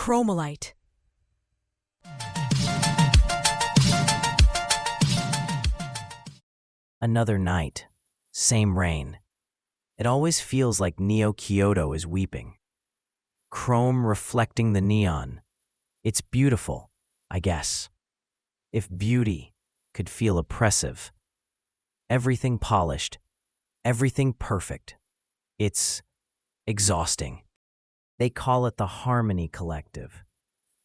Chromalight. Another night. Same rain. It always feels like Neo Kyoto is weeping. Chrome reflecting the neon. It's beautiful, I guess. If beauty could feel oppressive. Everything polished. Everything perfect. It's exhausting. They call it the Harmony Collective.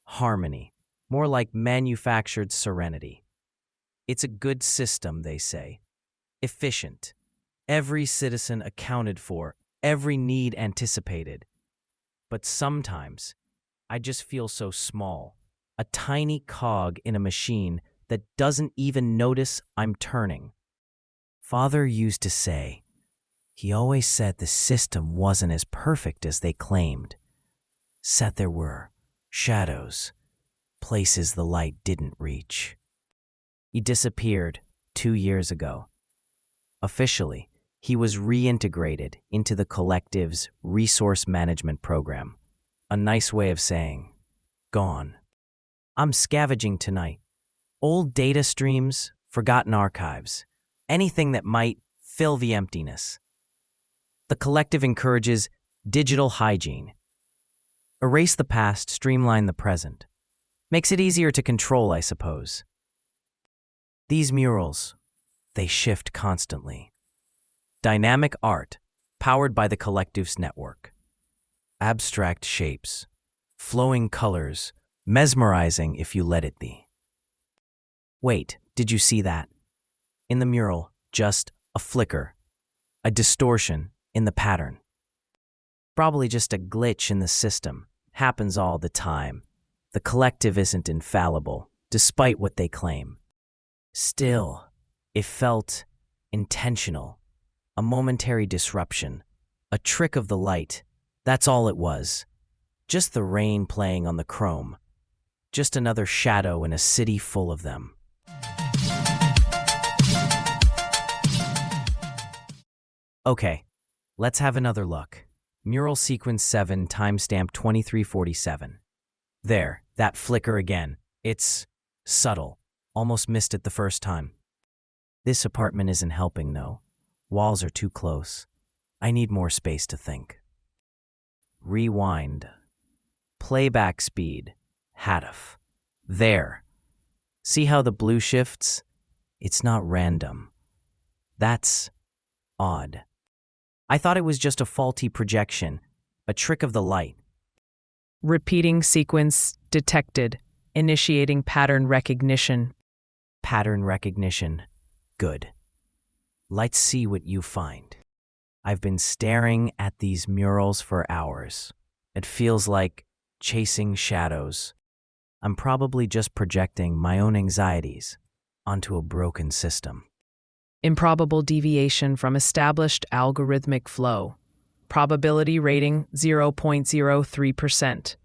Harmony. More like manufactured serenity. It's a good system, they say. Efficient. Every citizen accounted for, every need anticipated. But sometimes, I just feel so small. A tiny cog in a machine that doesn't even notice I'm turning. Father used to say, he always said the system wasn't as perfect as they claimed. Said there were shadows, places the light didn't reach. He disappeared 2 years ago. Officially, he was reintegrated into the collective's resource management program. A nice way of saying, gone. I'm scavenging tonight. Old data streams, forgotten archives, anything that might fill the emptiness. The collective encourages digital hygiene. Erase the past, streamline the present. Makes it easier to control, I suppose. These murals, they shift constantly. Dynamic art, powered by the collective's network. Abstract shapes, flowing colors, mesmerizing if you let it be. Wait, did you see that? In the mural, just a flicker, a distortion in the pattern. Probably just a glitch in the system. Happens all the time. The collective isn't infallible, despite what they claim. Still, it felt intentional. A momentary disruption. A trick of the light. That's all it was. Just the rain playing on the chrome. Just another shadow in a city full of them. Okay, let's have another look. Mural sequence 7, timestamp 2347. There, that flicker again. It's subtle. Almost missed it the first time. This apartment isn't helping, though. Walls are too close. I need more space to think. Rewind. Playback speed. Hadaf. There. See how the blue shifts? It's not random. That's odd. I thought it was just a faulty projection, a trick of the light. Repeating sequence detected. Initiating pattern recognition. Pattern recognition. Good. Let's see what you find. I've been staring at these murals for hours. It feels like chasing shadows. I'm probably just projecting my own anxieties onto a broken system. Improbable deviation from established algorithmic flow. Probability rating 0.03%.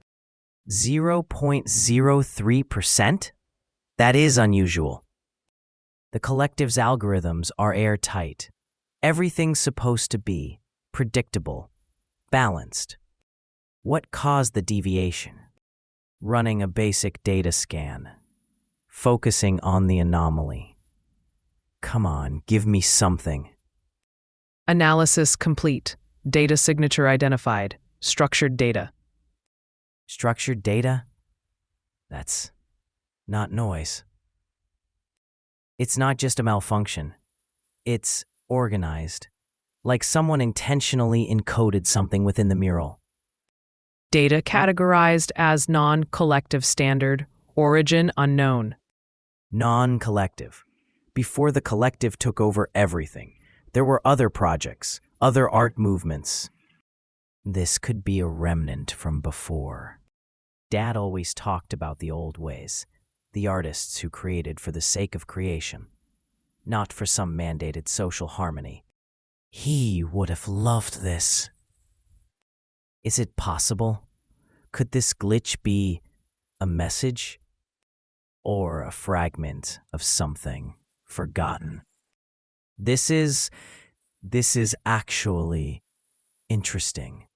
0.03%? That is unusual. The collective's algorithms are airtight. Everything's supposed to be predictable, balanced. What caused the deviation? Running a basic data scan, focusing on the anomaly. Come on, give me something. Analysis complete. Data signature identified. Structured data. Structured data? That's not noise. It's not just a malfunction. It's organized, like someone intentionally encoded something within the mural. Data categorized as non-collective standard. Origin unknown. Non-collective. Before the collective took over everything, there were other projects, other art movements. This could be a remnant from before. Dad always talked about the old ways, the artists who created for the sake of creation, not for some mandated social harmony. He would have loved this. Is it possible? Could this glitch be a message or a fragment of something forgotten? This is actually interesting.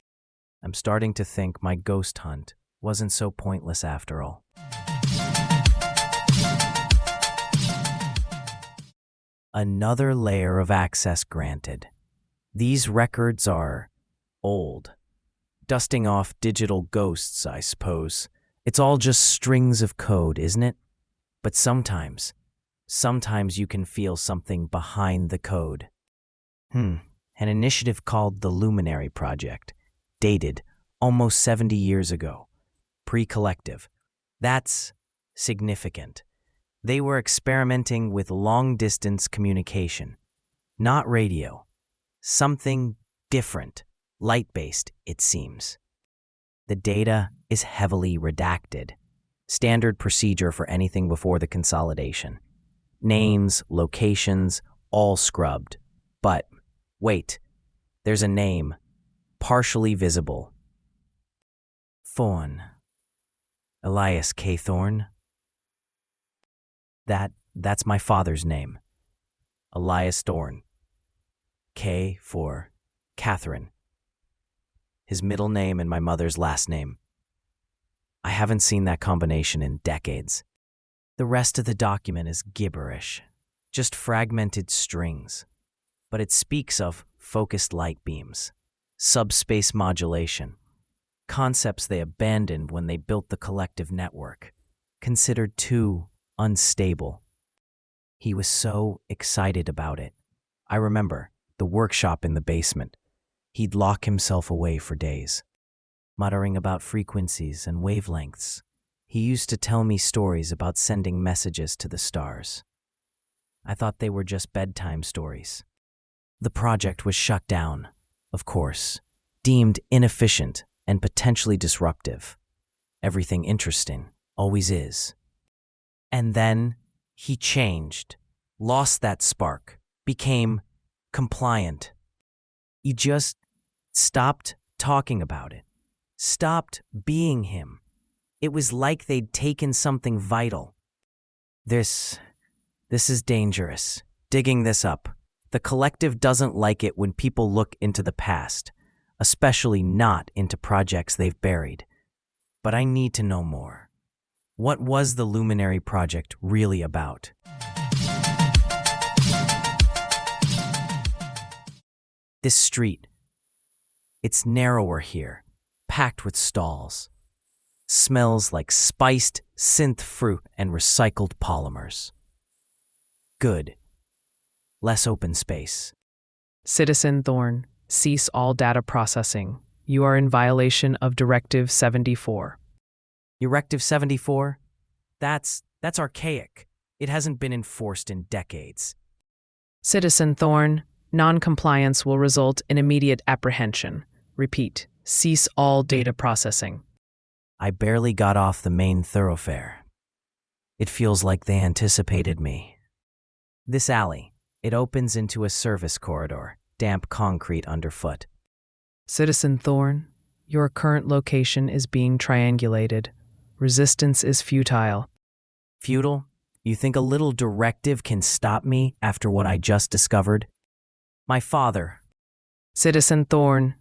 I'm starting to think my ghost hunt Wasn't so pointless after all. Another layer of access granted. These records are old. Dusting off digital ghosts, I suppose. It's all just strings of code, isn't it? But sometimes you can feel something behind the code. An initiative called the Luminary Project, dated almost 70 years ago. Pre-collective. That's significant. They were experimenting with long-distance communication. Not radio. Something different. Light-based, it seems. The data is heavily redacted. Standard procedure for anything before the consolidation. Names, locations, all scrubbed. But, wait, there's a name. Partially visible. Thorn. Elias K. Thorn? That's my father's name. Elias Thorn. K for Catherine. His middle name and my mother's last name. I haven't seen that combination in decades. The rest of the document is gibberish, just fragmented strings. But it speaks of focused light beams, subspace modulation, concepts they abandoned when they built the collective network, considered too unstable. He was so excited about it. I remember the workshop in the basement. He'd lock himself away for days, muttering about frequencies and wavelengths. He used to tell me stories about sending messages to the stars. I thought they were just bedtime stories. The project was shut down, of course, deemed inefficient and potentially disruptive. Everything interesting always is. And then he changed, lost that spark, became compliant. He just stopped talking about it, stopped being him. It was like they'd taken something vital. This is dangerous. Digging this up. The collective doesn't like it when people look into the past, especially not into projects they've buried. But I need to know more. What was the Luminary Project really about? This street. It's narrower here, packed with stalls. Smells like spiced synth fruit and recycled polymers. Good. Less open space. Citizen Thorn, cease all data processing. You are in violation of Directive 74. Directive 74? That's archaic. It hasn't been enforced in decades. Citizen Thorn, non-compliance will result in immediate apprehension. Repeat, cease all data processing. I barely got off the main thoroughfare. It feels like they anticipated me. This alley, it opens into a service corridor, damp concrete underfoot. Citizen Thorn, your current location is being triangulated. Resistance is futile. Futile? You think a little directive can stop me after what I just discovered? My father. Citizen Thorn,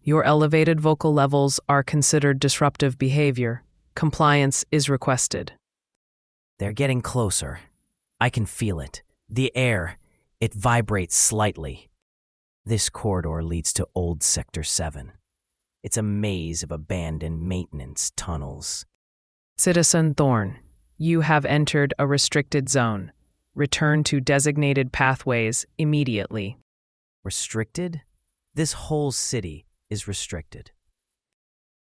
your elevated vocal levels are considered disruptive behavior. Compliance is requested. They're getting closer. I can feel it. The air, it vibrates slightly. This corridor leads to old Sector 7. It's a maze of abandoned maintenance tunnels. Citizen Thorn, you have entered a restricted zone. Return to designated pathways immediately. Restricted? This whole city is restricted.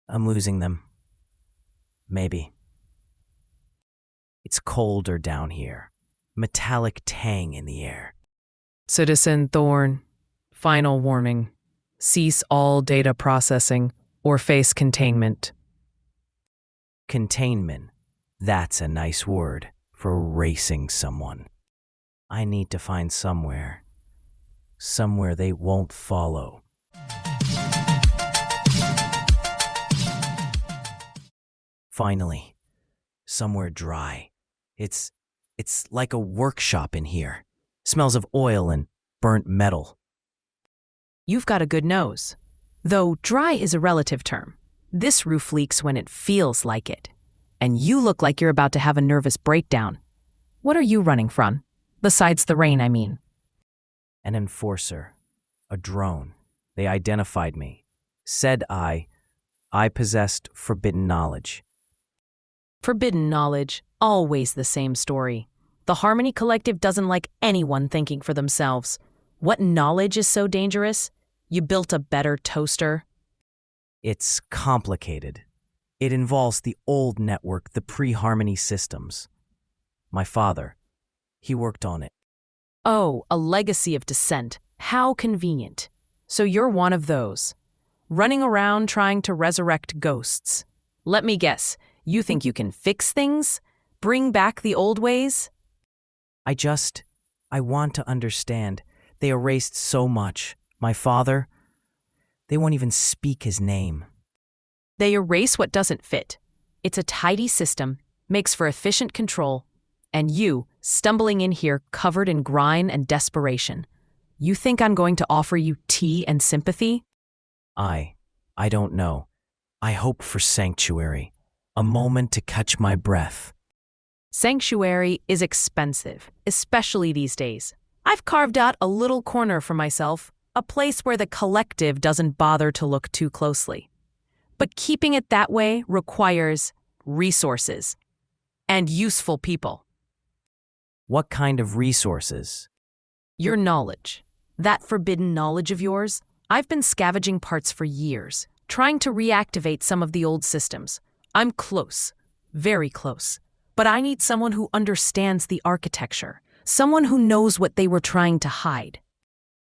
I'm losing them. Maybe. It's colder down here. Metallic tang in the air. Citizen Thorn, final warning. Cease all data processing or face containment. Containment. That's a nice word for erasing someone. I need to find somewhere they won't follow. Finally, somewhere dry. It's like a workshop in here. Smells of oil and burnt metal. You've got a good nose. Though dry is a relative term. This roof leaks when it feels like it. And you look like you're about to have a nervous breakdown. What are you running from? Besides the rain, I mean. An enforcer. A drone. They identified me. Said I possessed forbidden knowledge. Forbidden knowledge, always the same story. The Harmony Collective doesn't like anyone thinking for themselves. What knowledge is so dangerous? You built a better toaster? It's complicated. It involves the old network, the pre-Harmony systems. My father, he worked on it. Oh, a legacy of dissent. How convenient. So you're one of those. Running around trying to resurrect ghosts. Let me guess, you think you can fix things? Bring back the old ways? I want to understand. They erased so much. My father, they won't even speak his name. They erase what doesn't fit. It's a tidy system, makes for efficient control. And you, stumbling in here covered in grime and desperation. You think I'm going to offer you tea and sympathy? I don't know. I hope for sanctuary. A moment to catch my breath. Sanctuary is expensive, especially these days. I've carved out a little corner for myself, a place where the collective doesn't bother to look too closely. But keeping it that way requires resources and useful people. What kind of resources? Your knowledge. That forbidden knowledge of yours. I've been scavenging parts for years, trying to reactivate some of the old systems. I'm close, very close. But I need someone who understands the architecture, someone who knows what they were trying to hide.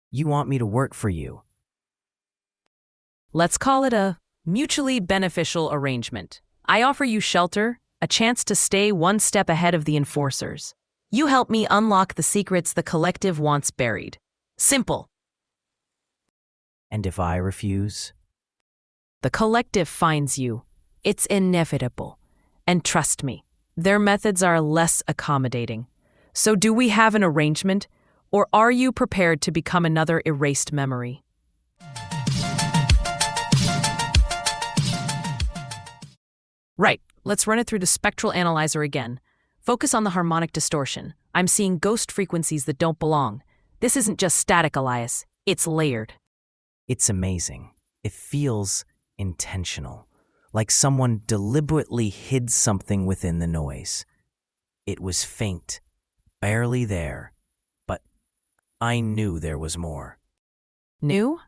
You want me to work for you? Let's call it a mutually beneficial arrangement. I offer you shelter, a chance to stay one step ahead of the enforcers. You help me unlock the secrets the collective wants buried. Simple. And if I refuse? The collective finds you. It's inevitable. And trust me, their methods are less accommodating. So do we have an arrangement, or are you prepared to become another erased memory? Right, let's run it through the spectral analyzer again. Focus on the harmonic distortion. I'm seeing ghost frequencies that don't belong. This isn't just static, Elias. It's layered. It's amazing. It feels intentional, like someone deliberately hid something within the noise. It was faint, barely there, but I knew there was more. New?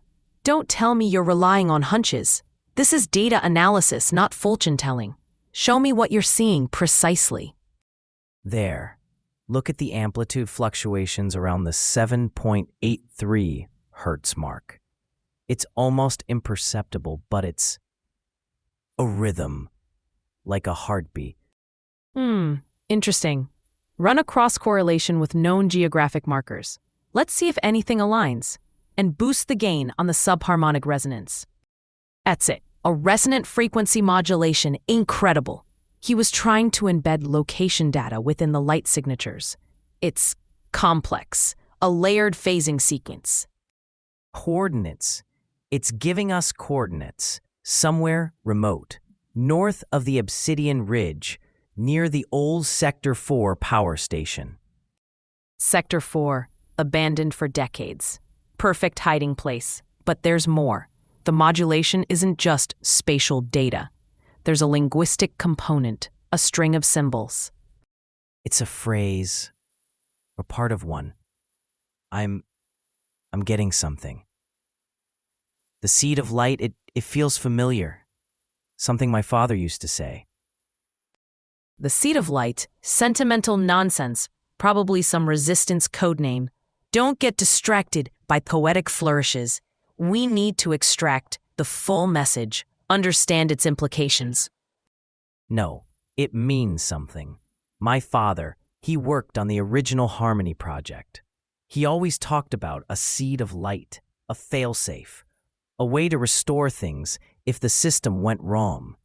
Don't tell me you're relying on hunches. This is data analysis, not fortune telling. Show me what you're seeing precisely. There. Look at the amplitude fluctuations around the 7.83 hertz mark. It's almost imperceptible, but it's a rhythm, like a heartbeat. Interesting. Run a cross-correlation with known geographic markers. Let's see if anything aligns. And boost the gain on the subharmonic resonance. That's it. A resonant frequency modulation. Incredible. He was trying to embed location data within the light signatures. It's complex. A layered phasing sequence. Coordinates. It's giving us coordinates. Somewhere remote, north of the Obsidian Ridge, near the old Sector 4 power station. Sector 4, abandoned for decades. Perfect hiding place. But there's more. The modulation isn't just spatial data. There's a linguistic component, a string of symbols. It's a phrase, or part of one. I'm getting something. The seed of light, it feels familiar. Something my father used to say. The seed of light, sentimental nonsense, probably some resistance codename. Don't get distracted by poetic flourishes. We need to extract the full message, understand its implications. No, it means something. My father, he worked on the original Harmony project. He always talked about a seed of light, a failsafe, a way to restore things if the system went wrong.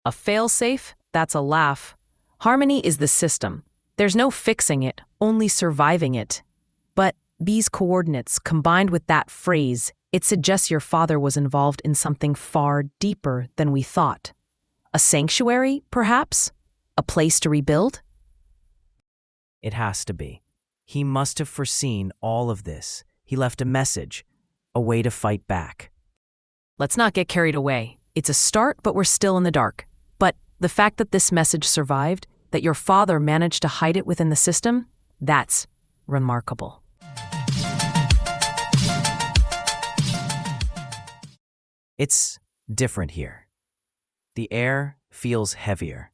A failsafe? That's a laugh. Harmony is the system. There's no fixing it, only surviving it. But these coordinates, combined with that phrase, It suggests your father was involved in something far deeper than we thought. A sanctuary, perhaps? A place to rebuild? It has to be. He must have foreseen all of this. He left a message, a way to fight back. Let's not get carried away. It's a start, but we're still in the dark. But the fact that this message survived, that your father managed to hide it within the system, that's remarkable. It's different here. The air feels heavier,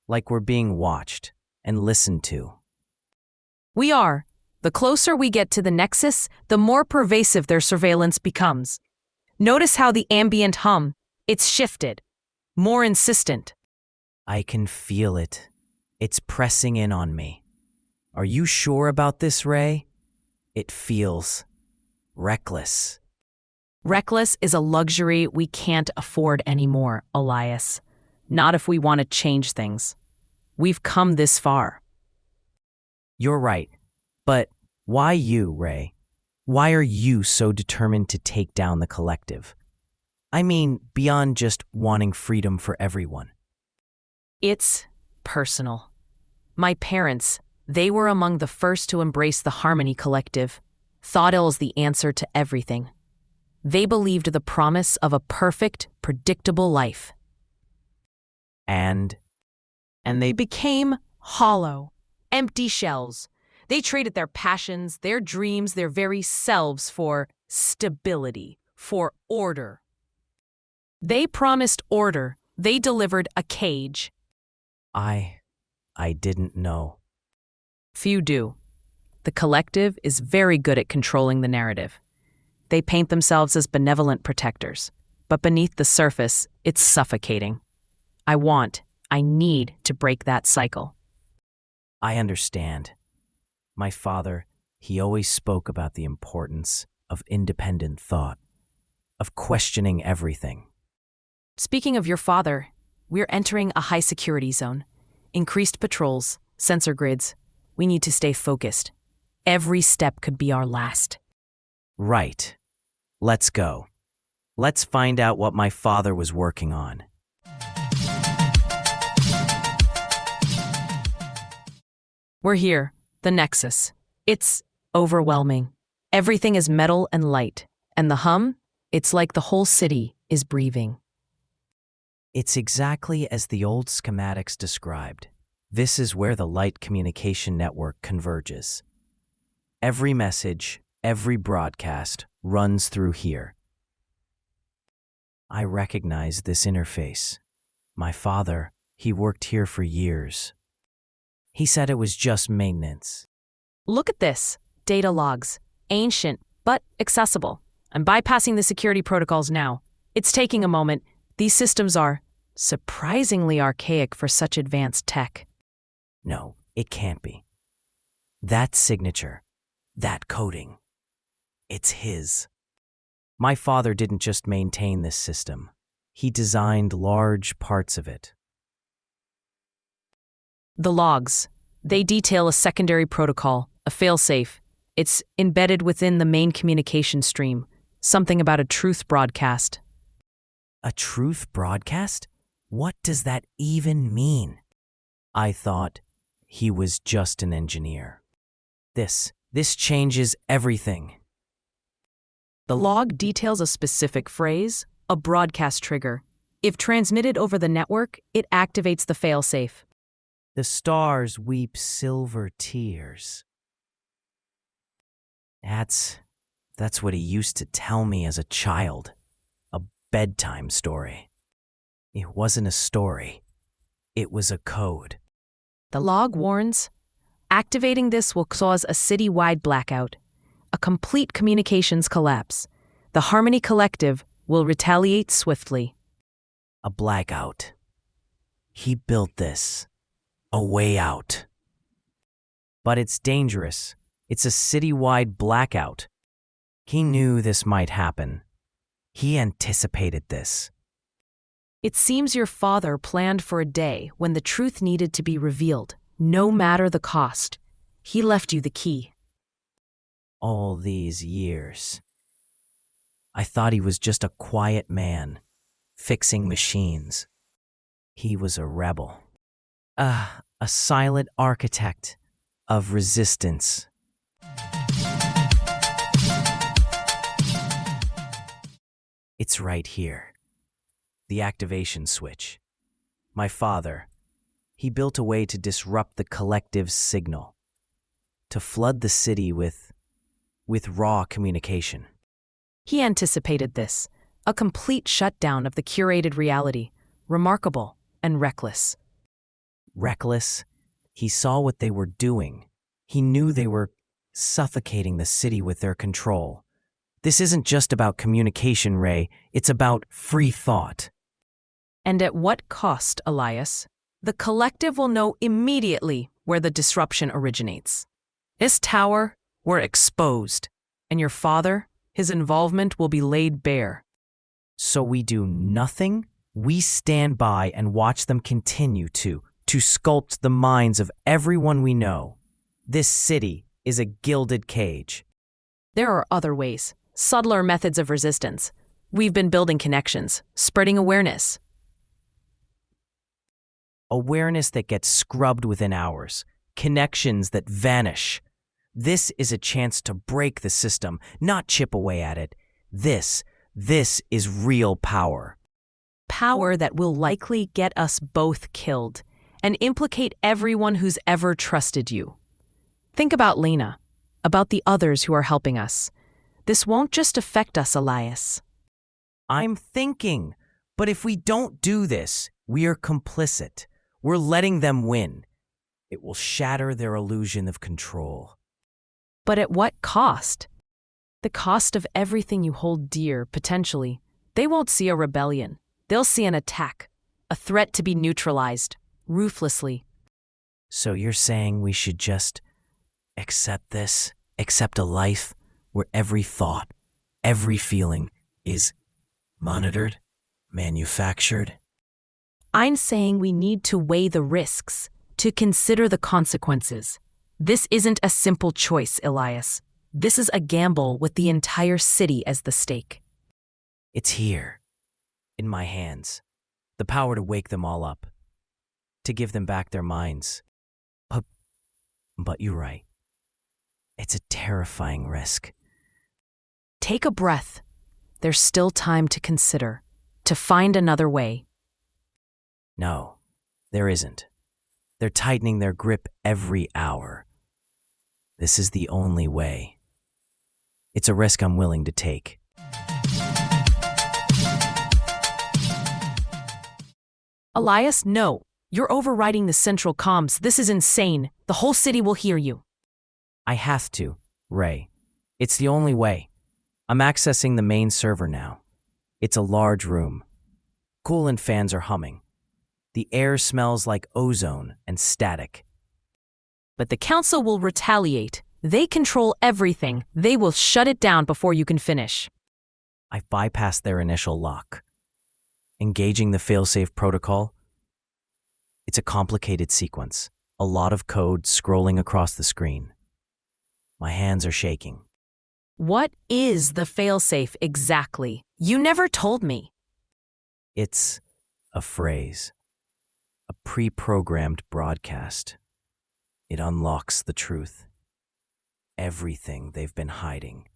like we're being watched and listened to. We are. The closer we get to the Nexus, the more pervasive their surveillance becomes. Notice how the ambient hum, it's shifted, more insistent. I can feel it. It's pressing in on me. Are you sure about this, Ray? It feels reckless. Reckless is a luxury we can't afford anymore, Elias. Not if we want to change things. We've come this far. You're right. But why you, Ray? Why are you so determined to take down the collective? I mean, beyond just wanting freedom for everyone. It's personal. My parents, they were among the first to embrace the Harmony Collective, thought it was the answer to everything. They believed the promise of a perfect, predictable life. And They became hollow, empty shells. They traded their passions, their dreams, their very selves for stability, for order. They promised order. They delivered a cage. I didn't know. Few do. The collective is very good at controlling the narrative. They paint themselves as benevolent protectors, but beneath the surface, it's suffocating. I need to break that cycle. I understand. My father, he always spoke about the importance of independent thought, of questioning everything. Speaking of your father, we're entering a high-security zone. Increased patrols, sensor grids. We need to stay focused. Every step could be our last. Right. Let's go. Let's find out what my father was working on. We're here, the Nexus. It's overwhelming. Everything is metal and light. And the hum, it's like the whole city is breathing. It's exactly as the old schematics described. This is where the light communication network converges. Every message, every broadcast runs through here. I recognize this interface. My father, he worked here for years. He said it was just maintenance. Look at this. Data logs. Ancient, but accessible. I'm bypassing the security protocols now. It's taking a moment. These systems are surprisingly archaic for such advanced tech. No, it can't be. That signature, that coding, it's his. My father didn't just maintain this system. He designed large parts of it. The logs. They detail a secondary protocol, a failsafe. It's embedded within the main communication stream. Something about a truth broadcast. A truth broadcast? What does that even mean? I thought he was just an engineer. This changes everything. The log details a specific phrase, a broadcast trigger. If transmitted over the network, it activates the failsafe. The stars weep silver tears. That's what he used to tell me as a child. A bedtime story. It wasn't a story. It was a code. The log warns, activating this will cause a city-wide blackout, a complete communications collapse. The Harmony Collective will retaliate swiftly. A blackout. He built this. A way out. But it's dangerous. It's a city-wide blackout. He knew this might happen. He anticipated this. It seems your father planned for a day when the truth needed to be revealed, no matter the cost. He left you the key. All these years. I thought he was just a quiet man, fixing machines. He was a rebel. A silent architect of resistance. It's right here. The activation switch. My father, he built a way to disrupt the collective's signal, to flood the city with raw communication. He anticipated this, a complete shutdown of the curated reality, remarkable and reckless. Reckless, he saw what they were doing. He knew they were suffocating the city with their control. This isn't just about communication, Ray. It's about free thought. And at what cost, Elias? The collective will know immediately where the disruption originates. This tower, we're exposed, and your father, his involvement will be laid bare. So we do nothing? We stand by and watch them continue to sculpt the minds of everyone we know. This city is a gilded cage. There are other ways, subtler methods of resistance. We've been building connections, spreading awareness. Awareness that gets scrubbed within hours. Connections that vanish. This is a chance to break the system, not chip away at it. This is real power. Power that will likely get us both killed and implicate everyone who's ever trusted you. Think about Lena, about the others who are helping us. This won't just affect us, Elias. I'm thinking, but if we don't do this, we are complicit. We're letting them win. It will shatter their illusion of control. But at what cost? The cost of everything you hold dear, potentially. They won't see a rebellion. They'll see an attack, a threat to be neutralized, ruthlessly. So you're saying we should just accept this, accept a life where every thought, every feeling is monitored, manufactured? I'm saying we need to weigh the risks, to consider the consequences. This isn't a simple choice, Elias. This is a gamble with the entire city as the stake. It's here, in my hands. The power to wake them all up, to give them back their minds. But you're right. It's a terrifying risk. Take a breath. There's still time to consider, to find another way. No, there isn't. They're tightening their grip every hour. This is the only way. It's a risk I'm willing to take. Elias, no. You're overriding the central comms. This is insane. The whole city will hear you. I have to, Ray. It's the only way. I'm accessing the main server now. It's a large room. Coolant fans are humming. The air smells like ozone and static. But the council will retaliate. They control everything. They will shut it down before you can finish. I've bypassed their initial lock. Engaging the failsafe protocol. It's a complicated sequence. A lot of code scrolling across the screen. My hands are shaking. What is the failsafe exactly? You never told me. It's a phrase. A pre-programmed broadcast. It unlocks the truth. Everything they've been hiding.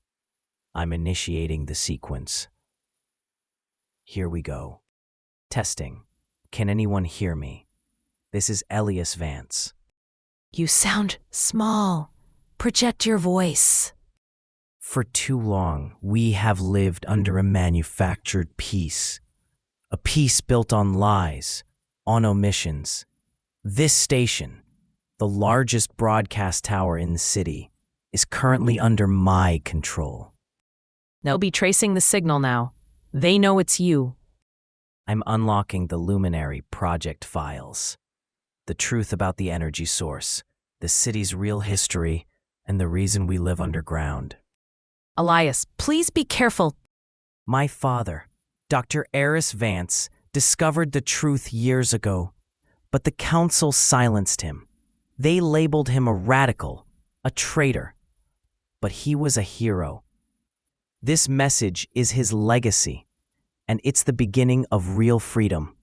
I'm initiating the sequence. Here we go. Testing. Can anyone hear me? This is Elias Vance. You sound small. Project your voice. For too long, we have lived under a manufactured peace. A peace built on lies, on omissions. This station, the largest broadcast tower in the city, is currently under my control. They'll be tracing the signal now. They know it's you. I'm unlocking the Luminary project files. The truth about the energy source, the city's real history, and the reason we live underground. Elias, please be careful. My father, Dr. Eris Vance, discovered the truth years ago, but the council silenced him. They labeled him a radical, a traitor. But he was a hero. This message is his legacy, and it's the beginning of real freedom.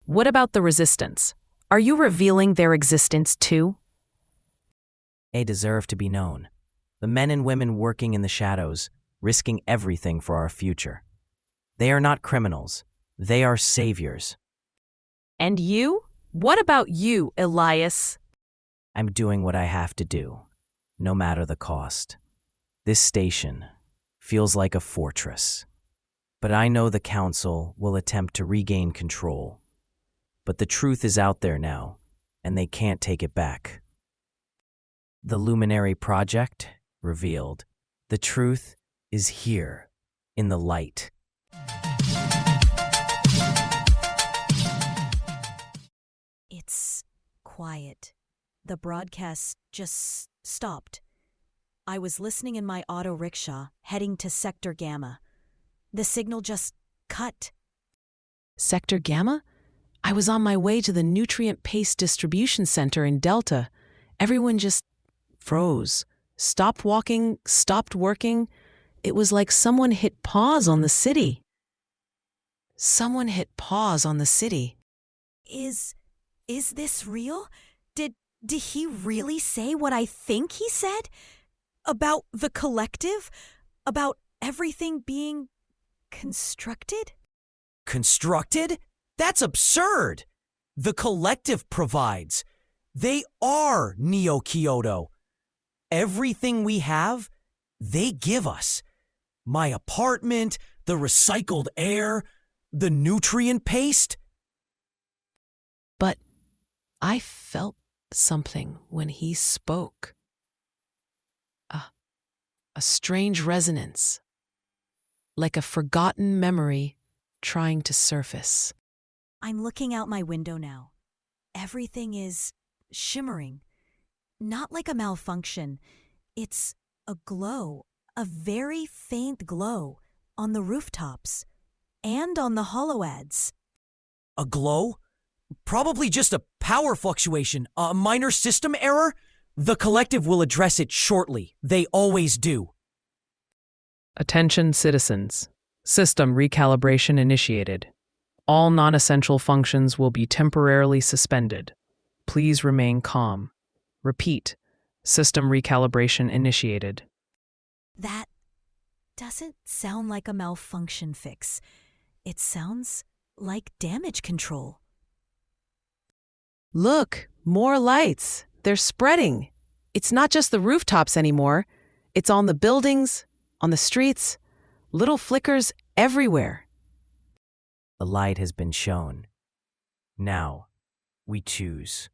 What about the resistance? Are you revealing their existence too? They deserve to be known. The men and women working in the shadows, risking everything for our future. They are not criminals. They are saviors. And you? What about you, Elias? I'm doing what I have to do, no matter the cost. This station feels like a fortress. But I know the council will attempt to regain control. But the truth is out there now, and they can't take it back. The Luminary Project revealed. The truth is here, in the light. It's quiet. The broadcast just stopped. I was listening in my auto rickshaw, heading to Sector Gamma. The signal just cut. Sector Gamma? I was on my way to the Nutrient Paste Distribution Center in Delta. Everyone just froze. Stopped walking, stopped working. It was like someone hit pause on the city. Someone hit pause on the city. Is this real? Did he really say what I think he said? About the collective? About everything being constructed? Constructed? That's absurd! The collective provides. They are Neo-Kyoto. Everything we have, they give us. My apartment, the recycled air, the nutrient paste. But I felt something when he spoke. A strange resonance, like a forgotten memory trying to surface. I'm looking out my window now. Everything is shimmering. Not like a malfunction. It's a glow, a very faint glow on the rooftops and on the holoads. A glow? Probably just a power fluctuation, a minor system error. The collective will address it shortly. They always do. Attention citizens. System recalibration initiated. All non-essential functions will be temporarily suspended. Please remain calm. Repeat. System recalibration initiated. That doesn't sound like a malfunction fix. It sounds like damage control. Look, more lights. They're spreading. It's not just the rooftops anymore. It's on the buildings, on the streets, little flickers everywhere. The light has been shown. Now, we choose.